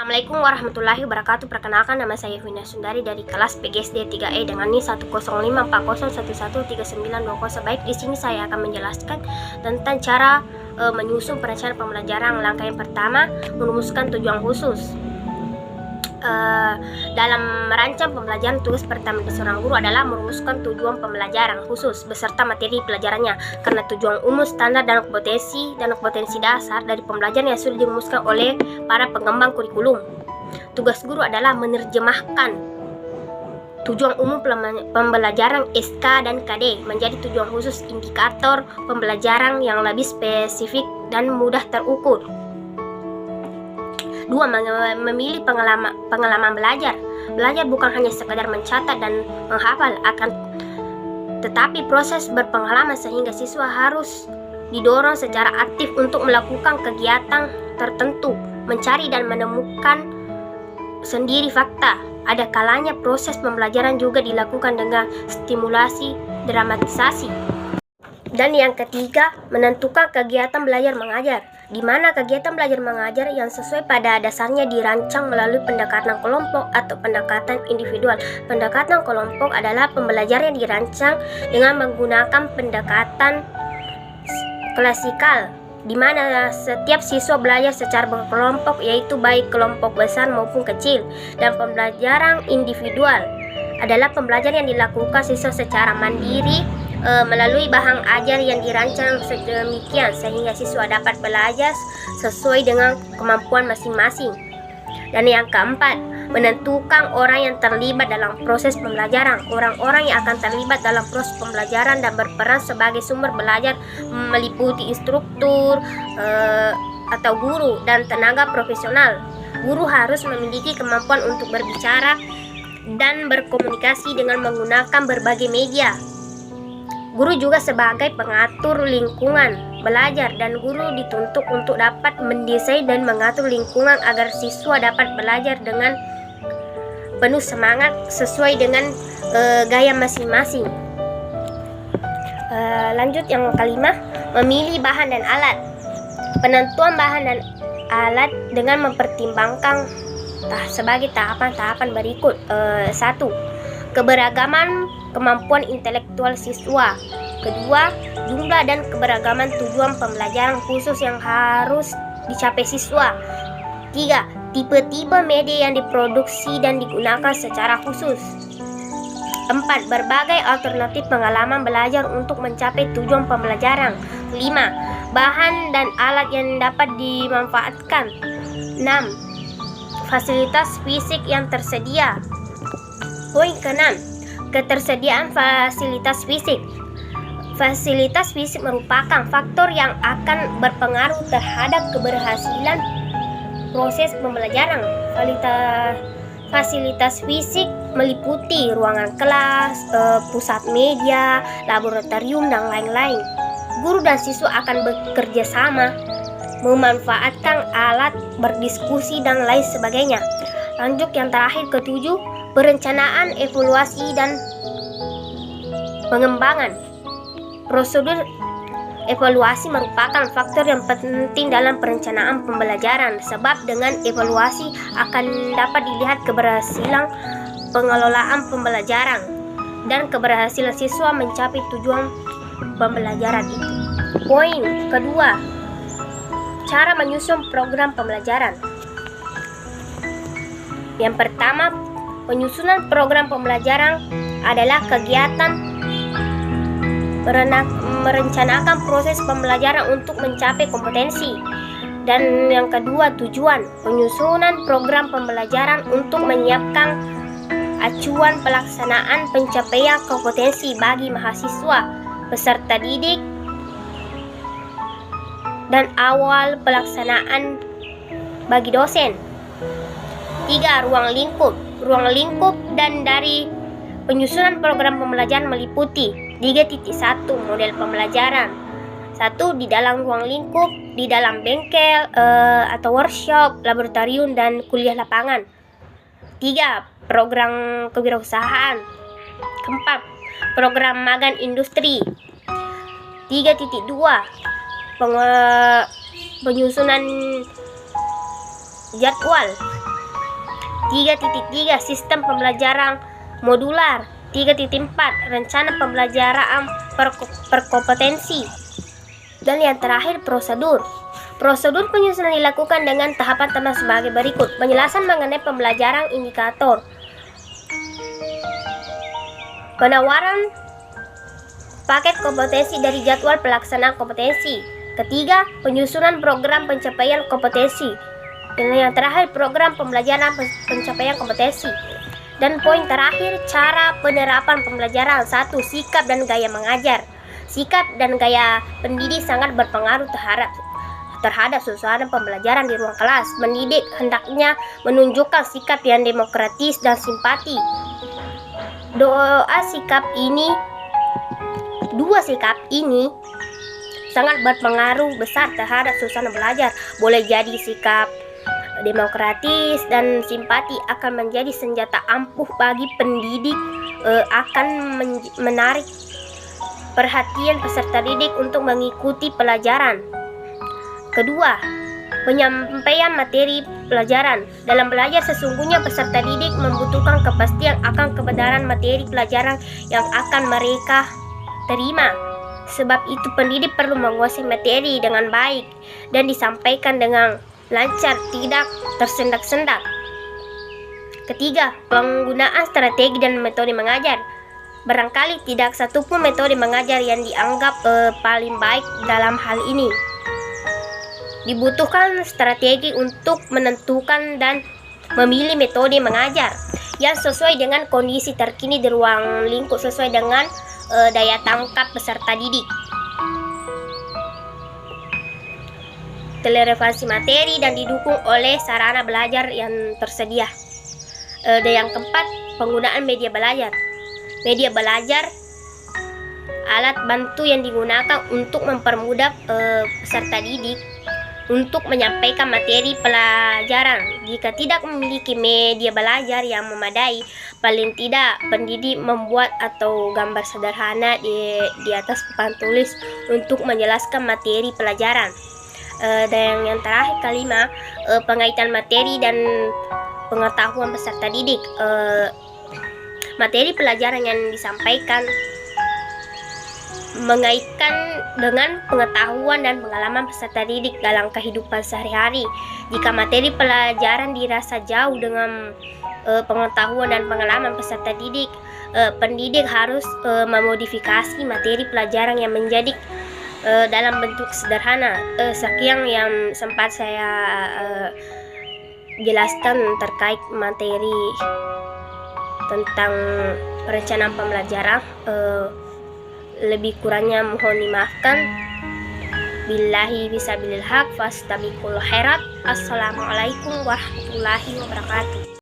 Assalamualaikum warahmatullahi wabarakatuh. Perkenalkan, nama saya Vina Sundari dari kelas PGSD 3E dengan NIM 10540113920. Baik, di sini saya akan menjelaskan tentang cara menyusun perencanaan pembelajaran. Langkah yang pertama, merumuskan tujuan khusus. Dalam merancang pembelajaran, tugas pertama dari seorang guru adalah merumuskan tujuan pembelajaran khusus beserta materi pelajarannya, karena tujuan umum, standar, dan kompetensi dasar dari pembelajaran yang sudah dirumuskan oleh para pengembang kurikulum. Tugas guru adalah menerjemahkan tujuan umum pembelajaran SK dan KD menjadi tujuan khusus indikator pembelajaran yang lebih spesifik dan mudah terukur. 2. Memilih pengalaman belajar. Belajar bukan hanya sekadar mencatat dan menghafal, tetapi proses berpengalaman, sehingga siswa harus didorong secara aktif untuk melakukan kegiatan tertentu, mencari dan menemukan sendiri fakta. Ada kalanya proses pembelajaran juga dilakukan dengan stimulasi dramatisasi. Dan yang ketiga, menentukan kegiatan belajar mengajar, di mana kegiatan belajar mengajar yang sesuai pada dasarnya dirancang melalui pendekatan kelompok atau pendekatan individual. Pendekatan kelompok adalah pembelajaran yang dirancang dengan menggunakan pendekatan klasikal, di mana setiap siswa belajar secara berkelompok, yaitu baik kelompok besar maupun kecil. Dan pembelajaran individual adalah pembelajaran yang dilakukan siswa secara mandiri melalui bahan ajar yang dirancang sedemikian sehingga siswa dapat belajar sesuai dengan kemampuan masing-masing. Dan yang keempat, menentukan orang yang terlibat dalam proses pembelajaran. Orang-orang yang akan terlibat dalam proses pembelajaran dan berperan sebagai sumber belajar meliputi instruktur atau guru dan tenaga profesional. Guru harus memiliki kemampuan untuk berbicara dan berkomunikasi dengan menggunakan berbagai media. Guru juga sebagai pengatur lingkungan belajar, dan guru dituntut untuk dapat mendesain dan mengatur lingkungan agar siswa dapat belajar dengan penuh semangat sesuai dengan gaya masing-masing. Lanjut yang kelima, memilih bahan dan alat. Penentuan bahan dan alat dengan mempertimbangkan sebagai tahapan-tahapan berikut. 1. Keberagaman kemampuan intelektual siswa. Kedua, jumlah dan keberagaman tujuan pembelajaran khusus yang harus dicapai siswa. 3. Tipe-tipe media yang diproduksi dan digunakan secara khusus. 4. Berbagai alternatif pengalaman belajar untuk mencapai tujuan pembelajaran. 5. Bahan dan alat yang dapat dimanfaatkan. 6. Fasilitas fisik yang tersedia. Poin ke-6, ketersediaan fasilitas fisik. Fasilitas fisik merupakan faktor yang akan berpengaruh terhadap keberhasilan proses pembelajaran. Fasilitas fisik meliputi ruangan kelas, pusat media, laboratorium, dan lain-lain. Guru dan siswa akan bekerja sama, memanfaatkan alat, berdiskusi, dan lain sebagainya. Lanjut yang terakhir, ke-7, perencanaan, evaluasi, dan pengembangan. Prosedur evaluasi merupakan faktor yang penting dalam perencanaan pembelajaran, sebab dengan evaluasi akan dapat dilihat keberhasilan pengelolaan pembelajaran dan keberhasilan siswa mencapai tujuan pembelajaran itu. Poin kedua, cara menyusun program pembelajaran. Yang pertama, penyusunan program pembelajaran adalah kegiatan merencanakan proses pembelajaran untuk mencapai kompetensi. Dan yang kedua, tujuan. Penyusunan program pembelajaran untuk menyiapkan acuan pelaksanaan pencapaian kompetensi bagi mahasiswa, peserta didik, dan awal pelaksanaan bagi dosen. 3. Ruang lingkup. Ruang lingkup dan dari penyusunan program pembelajaran meliputi 3.1 model pembelajaran. 1. Di dalam ruang lingkup, di dalam bengkel atau workshop, laboratorium, dan kuliah lapangan. 3. Program kewirausahaan. 4. Program magang industri. 3.2 penyusunan jadwal. 3.3 Sistem pembelajaran modular. 3.4 Rencana pembelajaran berkompetensi. Dan yang terakhir, prosedur. Prosedur penyusunan dilakukan dengan tahapan sebagai berikut. Penjelasan mengenai pembelajaran indikator. Penawaran paket kompetensi dari jadwal pelaksanaan kompetensi. Ketiga, penyusunan program pencapaian kompetensi. Dan yang terakhir, program pembelajaran pencapaian kompetensi. Dan poin terakhir, cara penerapan pembelajaran. 1. Sikap dan gaya mengajar. Sikap dan gaya pendidik sangat berpengaruh terhadap suasana pembelajaran di ruang kelas. Pendidik hendaknya menunjukkan sikap yang demokratis dan simpati. Dua sikap ini sangat berpengaruh besar terhadap suasana belajar. Boleh jadi sikap demokratis dan simpati akan menjadi senjata ampuh bagi pendidik, akan menarik perhatian peserta didik untuk mengikuti pelajaran. Kedua, penyampaian materi pelajaran. Dalam belajar sesungguhnya peserta didik membutuhkan kepastian akan kebenaran materi pelajaran yang akan mereka terima. Sebab itu pendidik perlu menguasai materi dengan baik dan disampaikan dengan lancar, tidak tersendak-sendak. Ketiga, penggunaan strategi dan metode mengajar. Barangkali tidak satupun metode mengajar yang dianggap paling baik dalam hal ini. Dibutuhkan strategi untuk menentukan dan memilih metode mengajar yang sesuai dengan kondisi terkini di ruang lingkup sesuai dengan daya tangkap peserta didik. Relevansi materi dan didukung oleh sarana belajar yang tersedia. Dan yang keempat, penggunaan media belajar. Media belajar alat bantu yang digunakan untuk mempermudah peserta didik untuk menyampaikan materi pelajaran. Jika tidak memiliki media belajar yang memadai, paling tidak pendidik membuat atau gambar sederhana di atas papan tulis untuk menjelaskan materi pelajaran. Dan yang terakhir, kelima, pengaitan materi dan pengetahuan peserta didik. Materi pelajaran yang disampaikan mengaitkan dengan pengetahuan dan pengalaman peserta didik dalam kehidupan sehari-hari. Jika materi pelajaran dirasa jauh dengan pengetahuan dan pengalaman peserta didik, pendidik harus memodifikasi materi pelajaran yang menjadi dalam bentuk sederhana. Sekian yang sempat saya jelaskan terkait materi tentang rencana pembelajaran. Lebih kurangnya mohon dimaafkan. Billahi fisabilil haq fastabiqul khairat. Assalamualaikum warahmatullahi wabarakatuh.